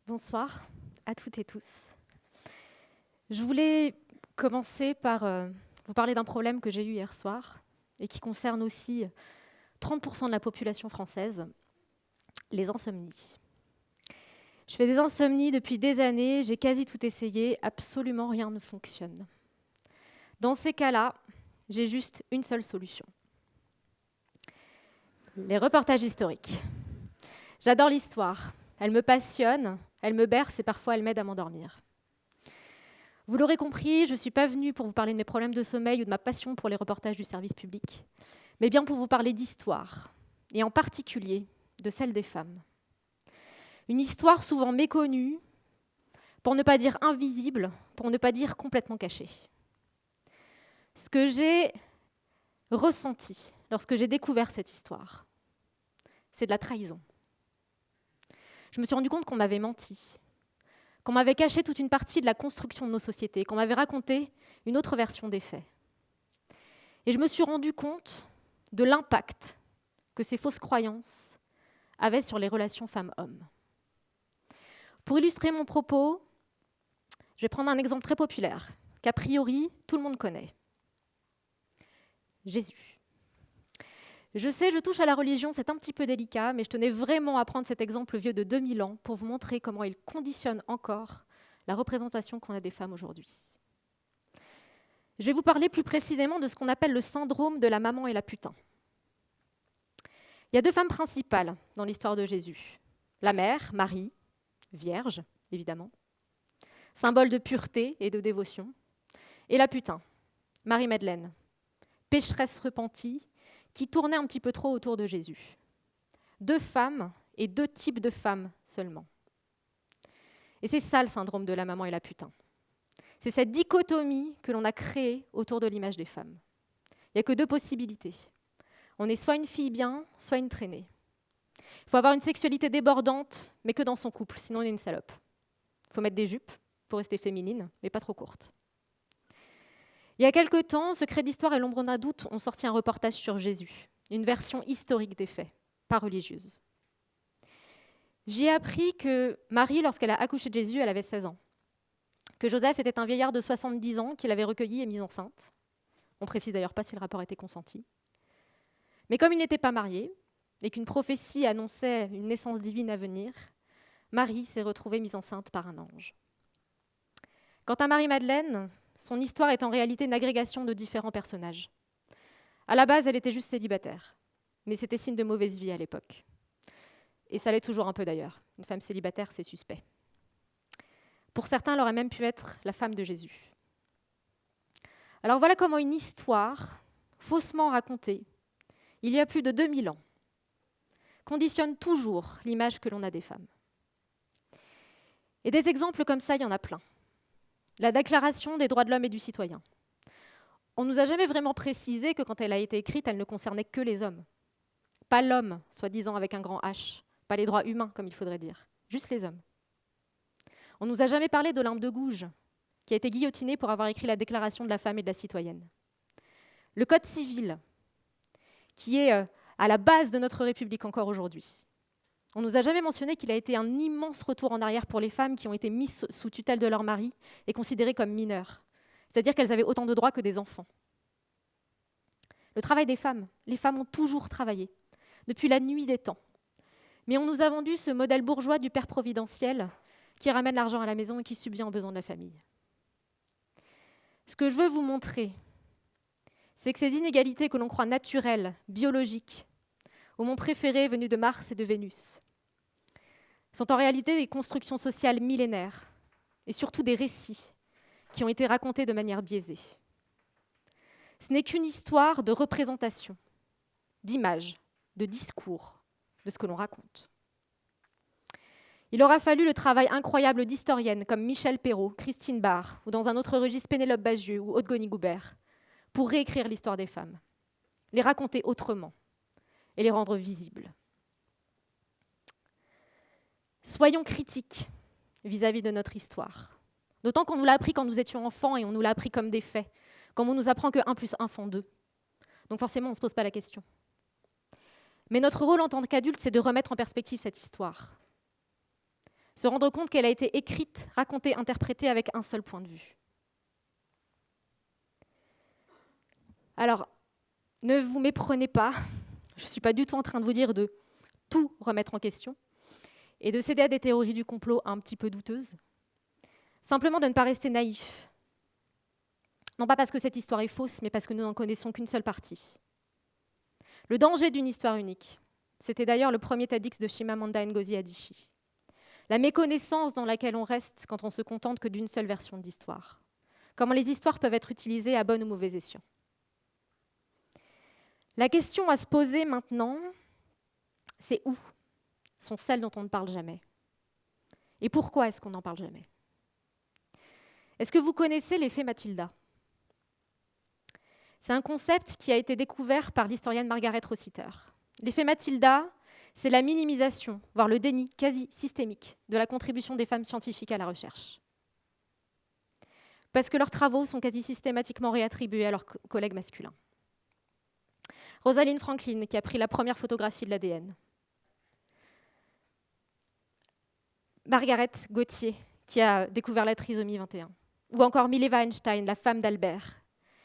Bonsoir à toutes et tous. Je voulais commencer par vous parler d'un problème que j'ai eu hier soir et qui concerne aussi 30% de la population française, les insomnies. Je fais des insomnies depuis des années, j'ai quasi tout essayé, absolument rien ne fonctionne. Dans ces cas-là, j'ai juste une seule solution. Les reportages historiques. J'adore l'histoire, elle me passionne, elle me berce et parfois elle m'aide à m'endormir. Vous l'aurez compris, je ne suis pas venue pour vous parler de mes problèmes de sommeil ou de ma passion pour les reportages du service public, mais bien pour vous parler d'histoire, et en particulier de celle des femmes. Une histoire souvent méconnue, pour ne pas dire invisible, pour ne pas dire complètement cachée. Ce que j'ai ressenti lorsque j'ai découvert cette histoire, c'est de la trahison. Je me suis rendu compte qu'on m'avait menti, qu'on m'avait caché toute une partie de la construction de nos sociétés, qu'on m'avait raconté une autre version des faits. Et je me suis rendu compte de l'impact que ces fausses croyances avaient sur les relations femmes-hommes. Pour illustrer mon propos, je vais prendre un exemple très populaire, qu'a priori tout le monde connaît. Jésus. Je sais, je touche à la religion, c'est un petit peu délicat, mais je tenais vraiment à prendre cet exemple vieux de 2000 ans pour vous montrer comment il conditionne encore la représentation qu'on a des femmes aujourd'hui. Je vais vous parler plus précisément de ce qu'on appelle le syndrome de la maman et la putain. Il y a deux femmes principales dans l'histoire de Jésus. La mère, Marie, vierge, évidemment, symbole de pureté et de dévotion, et la putain, Marie-Madeleine, pécheresse repentie, qui tournait un petit peu trop autour de Jésus. Deux femmes et deux types de femmes seulement. Et c'est ça le syndrome de la maman et la putain. C'est cette dichotomie que l'on a créée autour de l'image des femmes. Il n'y a que deux possibilités. On est soit une fille bien, soit une traînée. Il faut avoir une sexualité débordante, mais que dans son couple, sinon on est une salope. Il faut mettre des jupes pour rester féminine, mais pas trop courtes. Il y a quelque temps, Secret d'Histoire et l'Ombre d'un doute ont sorti un reportage sur Jésus, une version historique des faits, pas religieuse. J'y ai appris que Marie, lorsqu'elle a accouché de Jésus, elle avait 16 ans. Que Joseph était un vieillard de 70 ans qu'il avait recueilli et mis enceinte. On ne précise d'ailleurs pas si le rapport était consenti. Mais comme il n'était pas marié et qu'une prophétie annonçait une naissance divine à venir, Marie s'est retrouvée mise enceinte par un ange. Quant à Marie-Madeleine, son histoire est en réalité une agrégation de différents personnages. À la base, elle était juste célibataire, mais c'était signe de mauvaise vie à l'époque. Et ça l'est toujours un peu d'ailleurs. Une femme célibataire, c'est suspect. Pour certains, elle aurait même pu être la femme de Jésus. Alors voilà comment une histoire, faussement racontée, il y a plus de 2000 ans, conditionne toujours l'image que l'on a des femmes. Et des exemples comme ça, il y en a plein. La Déclaration des droits de l'homme et du citoyen. On ne nous a jamais vraiment précisé que quand elle a été écrite, elle ne concernait que les hommes. Pas l'homme, soi-disant avec un grand H, pas les droits humains, comme il faudrait dire, juste les hommes. On ne nous a jamais parlé d'Olympe de Gouges, qui a été guillotinée pour avoir écrit la Déclaration de la femme et de la citoyenne. Le Code civil, qui est à la base de notre République encore aujourd'hui. On ne nous a jamais mentionné qu'il a été un immense retour en arrière pour les femmes qui ont été mises sous tutelle de leur mari et considérées comme mineures. C'est-à-dire qu'elles avaient autant de droits que des enfants. Le travail des femmes. Les femmes ont toujours travaillé, depuis la nuit des temps. Mais on nous a vendu ce modèle bourgeois du père providentiel qui ramène l'argent à la maison et qui subvient aux besoins de la famille. Ce que je veux vous montrer, c'est que ces inégalités que l'on croit naturelles, biologiques, au mon préféré venu de Mars et de Vénus, sont en réalité des constructions sociales millénaires et surtout des récits qui ont été racontés de manière biaisée. Ce n'est qu'une histoire de représentation, d'image, de discours, de ce que l'on raconte. Il aura fallu le travail incroyable d'historiennes comme Michel Perrault, Christine Barr, ou dans un autre registre Pénélope Bagieux ou Aude Goni-Goubert, pour réécrire l'histoire des femmes, les raconter autrement et les rendre visibles. Soyons critiques vis-à-vis de notre histoire. D'autant qu'on nous l'a appris quand nous étions enfants et on nous l'a appris comme des faits, comme on nous apprend que 1 + 1 font 2. Donc forcément, on ne se pose pas la question. Mais notre rôle en tant qu'adultes, c'est de remettre en perspective cette histoire. se rendre compte qu'elle a été écrite, racontée, interprétée avec un seul point de vue. Alors, ne vous méprenez pas, je ne suis pas du tout en train de vous dire de tout remettre en question et de céder à des théories du complot un petit peu douteuses. Simplement de ne pas rester naïf. Non pas parce que cette histoire est fausse, mais parce que nous n'en connaissons qu'une seule partie. Le danger d'une histoire unique, c'était d'ailleurs le premier TEDx de Chimamanda Ngozi Adichie. La méconnaissance dans laquelle on reste quand on se contente que d'une seule version de l'histoire. Comment les histoires peuvent être utilisées à bon ou mauvais escient. La question à se poser maintenant, c'est où sont celles dont on ne parle jamais? Et pourquoi est-ce qu'on n'en parle jamais? Est-ce que vous connaissez l'effet Mathilda? C'est un concept qui a été découvert par l'historienne Margaret Rossiter. L'effet Mathilda, c'est la minimisation, voire le déni quasi systémique de la contribution des femmes scientifiques à la recherche. Parce que leurs travaux sont quasi systématiquement réattribués à leurs collègues masculins. Rosalind Franklin, qui a pris la première photographie de l'ADN. Margaret Gauthier, qui a découvert la trisomie 21. Ou encore Mileva Einstein, la femme d'Albert,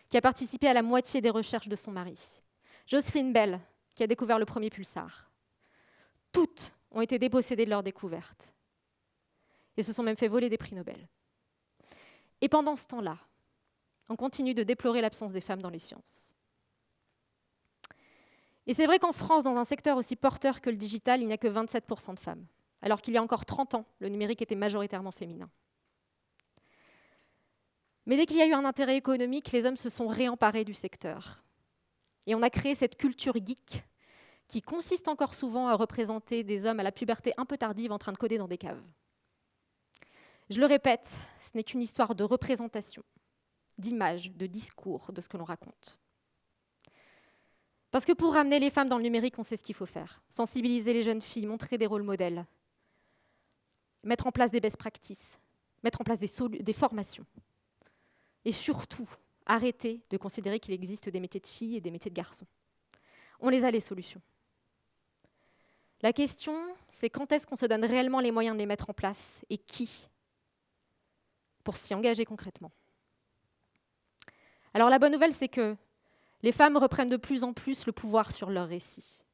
qui a participé à la moitié des recherches de son mari. Jocelyn Bell, qui a découvert le premier pulsar. Toutes ont été dépossédées de leur découverte. Et se sont même fait voler des prix Nobel. Et pendant ce temps-là, on continue de déplorer l'absence des femmes dans les sciences. Et c'est vrai qu'en France, dans un secteur aussi porteur que le digital, il n'y a que 27% de femmes, alors qu'il y a encore 30 ans, le numérique était majoritairement féminin. Mais dès qu'il y a eu un intérêt économique, les hommes se sont réemparés du secteur. Et on a créé cette culture geek qui consiste encore souvent à représenter des hommes à la puberté un peu tardive en train de coder dans des caves. Je le répète, ce n'est qu'une histoire de représentation, d'image, de discours, de ce que l'on raconte. Parce que pour ramener les femmes dans le numérique, on sait ce qu'il faut faire. Sensibiliser les jeunes filles, montrer des rôles modèles, mettre en place des best practices, mettre en place des formations. Et surtout, arrêter de considérer qu'il existe des métiers de filles et des métiers de garçons. On les a, les solutions. La question, c'est quand est-ce qu'on se donne réellement les moyens de les mettre en place et qui pour s'y engager concrètement. Alors la bonne nouvelle, c'est que les femmes reprennent de plus en plus le pouvoir sur leur récit.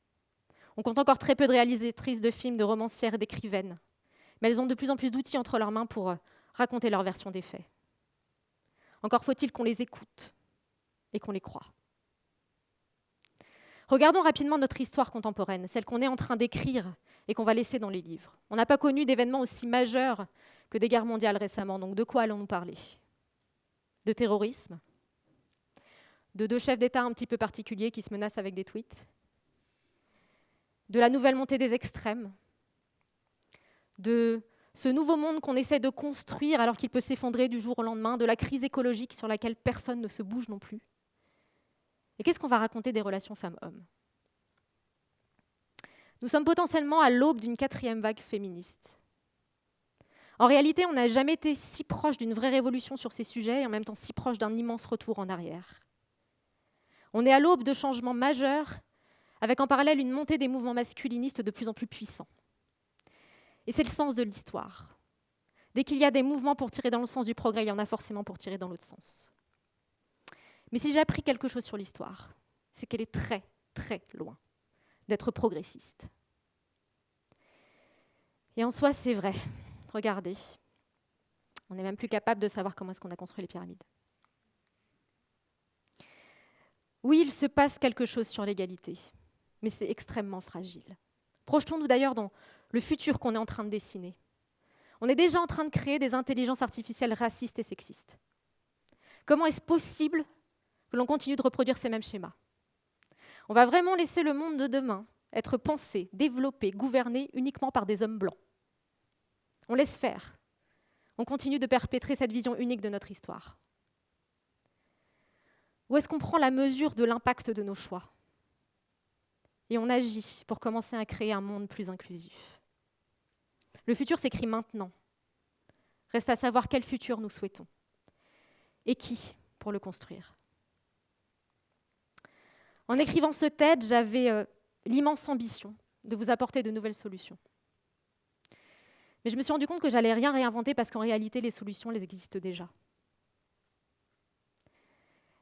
On compte encore très peu de réalisatrices de films, de romancières et d'écrivaines, mais elles ont de plus en plus d'outils entre leurs mains pour raconter leur version des faits. Encore faut-il qu'on les écoute et qu'on les croie. Regardons rapidement notre histoire contemporaine, celle qu'on est en train d'écrire et qu'on va laisser dans les livres. On n'a pas connu d'événements aussi majeurs que des guerres mondiales récemment, donc de quoi allons-nous parler? De terrorisme? De deux chefs d'État un petit peu particuliers qui se menacent avec des tweets? De la nouvelle montée des extrêmes? De ce nouveau monde qu'on essaie de construire alors qu'il peut s'effondrer du jour au lendemain? De la crise écologique sur laquelle personne ne se bouge non plus? Et qu'est-ce qu'on va raconter des relations femmes-hommes? Nous sommes potentiellement à l'aube d'une 4e vague féministe. En réalité, on n'a jamais été si proche d'une vraie révolution sur ces sujets et en même temps si proche d'un immense retour en arrière. On est à l'aube de changements majeurs, avec en parallèle une montée des mouvements masculinistes de plus en plus puissants. Et c'est le sens de l'histoire. Dès qu'il y a des mouvements pour tirer dans le sens du progrès, il y en a forcément pour tirer dans l'autre sens. Mais si j'ai appris quelque chose sur l'histoire, c'est qu'elle est très, très loin d'être progressiste. Et en soi, c'est vrai. Regardez, on n'est même plus capable de savoir comment est-ce qu'on a construit les pyramides. Oui, il se passe quelque chose sur l'égalité, mais c'est extrêmement fragile. Projetons-nous d'ailleurs dans le futur qu'on est en train de dessiner. On est déjà en train de créer des intelligences artificielles racistes et sexistes. Comment est-ce possible que l'on continue de reproduire ces mêmes schémas? On va vraiment laisser le monde de demain être pensé, développé, gouverné uniquement par des hommes blancs. On laisse faire. On continue de perpétrer cette vision unique de notre histoire. Ou est-ce qu'on prend la mesure de l'impact de nos choix et on agit pour commencer à créer un monde plus inclusif? Le futur s'écrit maintenant. Reste à savoir quel futur nous souhaitons et qui pour le construire. En écrivant ce TED, j'avais l'immense ambition de vous apporter de nouvelles solutions. Mais je me suis rendu compte que j'allais rien réinventer parce qu'en réalité, les solutions, elles existent déjà.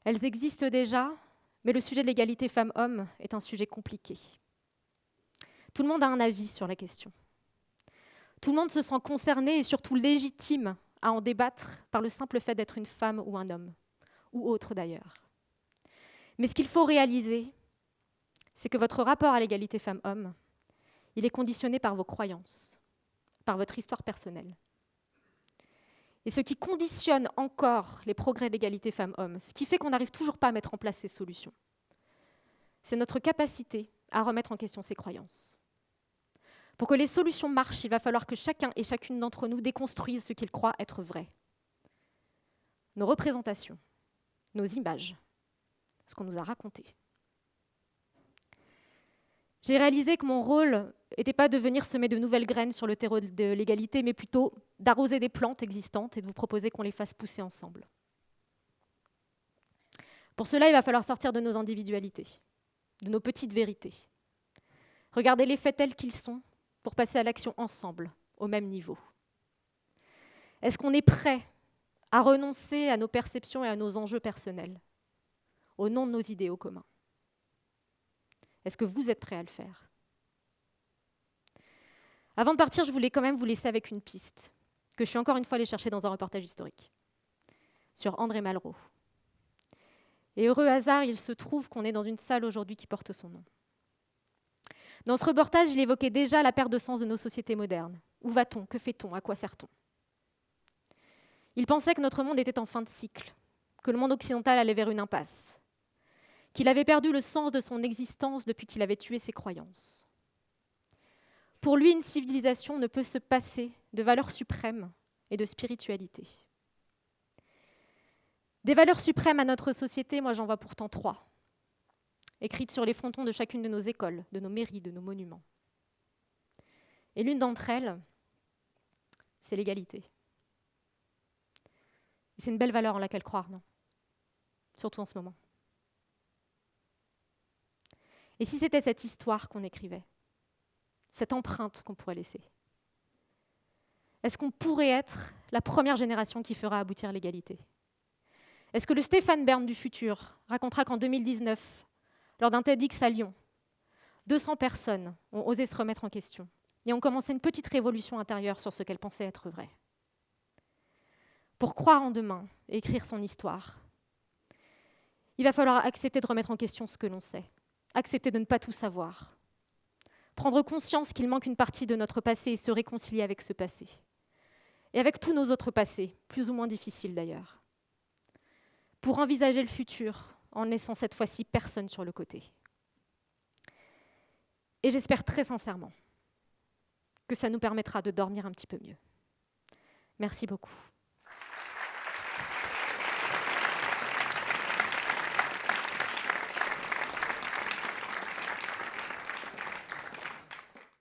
Elles existent déjà, mais le sujet de l'égalité femmes-hommes est un sujet compliqué. Tout le monde a un avis sur la question. Tout le monde se sent concerné et surtout légitime à en débattre par le simple fait d'être une femme ou un homme, ou autre d'ailleurs. Mais ce qu'il faut réaliser, c'est que votre rapport à l'égalité femmes-hommes, il est conditionné par vos croyances, par votre histoire personnelle. Et ce qui conditionne encore les progrès de l'égalité femmes-hommes, ce qui fait qu'on n'arrive toujours pas à mettre en place ces solutions, c'est notre capacité à remettre en question ces croyances. Pour que les solutions marchent, il va falloir que chacun et chacune d'entre nous déconstruise ce qu'il croit être vrai. Nos représentations, nos images, ce qu'on nous a raconté. J'ai réalisé que mon rôle n'était pas de venir semer de nouvelles graines sur le terreau de l'égalité, mais plutôt d'arroser des plantes existantes et de vous proposer qu'on les fasse pousser ensemble. Pour cela, il va falloir sortir de nos individualités, de nos petites vérités. Regarder les faits tels qu'ils sont pour passer à l'action ensemble, au même niveau. Est-ce qu'on est prêt à renoncer à nos perceptions et à nos enjeux personnels, au nom de nos idéaux communs? Est-ce que vous êtes prêt à le faire? Avant de partir, je voulais quand même vous laisser avec une piste que je suis encore une fois allée chercher dans un reportage historique sur André Malraux. Et heureux hasard, il se trouve qu'on est dans une salle aujourd'hui qui porte son nom. Dans ce reportage, il évoquait déjà la perte de sens de nos sociétés modernes. Où va-t-on? Que fait-on? À quoi sert-on? Il pensait que notre monde était en fin de cycle, que le monde occidental allait vers une impasse, qu'il avait perdu le sens de son existence depuis qu'il avait tué ses croyances. Pour lui, une civilisation ne peut se passer de valeurs suprêmes et de spiritualité. Des valeurs suprêmes à notre société, moi j'en vois pourtant 3, écrites sur les frontons de chacune de nos écoles, de nos mairies, de nos monuments. Et l'une d'entre elles, c'est l'égalité. Et c'est une belle valeur en laquelle croire, non? Surtout en ce moment. Et si c'était cette histoire qu'on écrivait, cette empreinte qu'on pourrait laisser? Est-ce qu'on pourrait être la première génération qui fera aboutir l'égalité? Est-ce que le Stéphane Bern du futur racontera qu'en 2019, lors d'un TEDx à Lyon, 200 personnes ont osé se remettre en question et ont commencé une petite révolution intérieure sur ce qu'elles pensaient être vrai? Pour croire en demain et écrire son histoire, il va falloir accepter de remettre en question ce que l'on sait, accepter de ne pas tout savoir, prendre conscience qu'il manque une partie de notre passé et se réconcilier avec ce passé. Et avec tous nos autres passés, plus ou moins difficiles d'ailleurs, pour envisager le futur en ne laissant cette fois-ci personne sur le côté. Et j'espère très sincèrement que ça nous permettra de dormir un petit peu mieux. Merci beaucoup.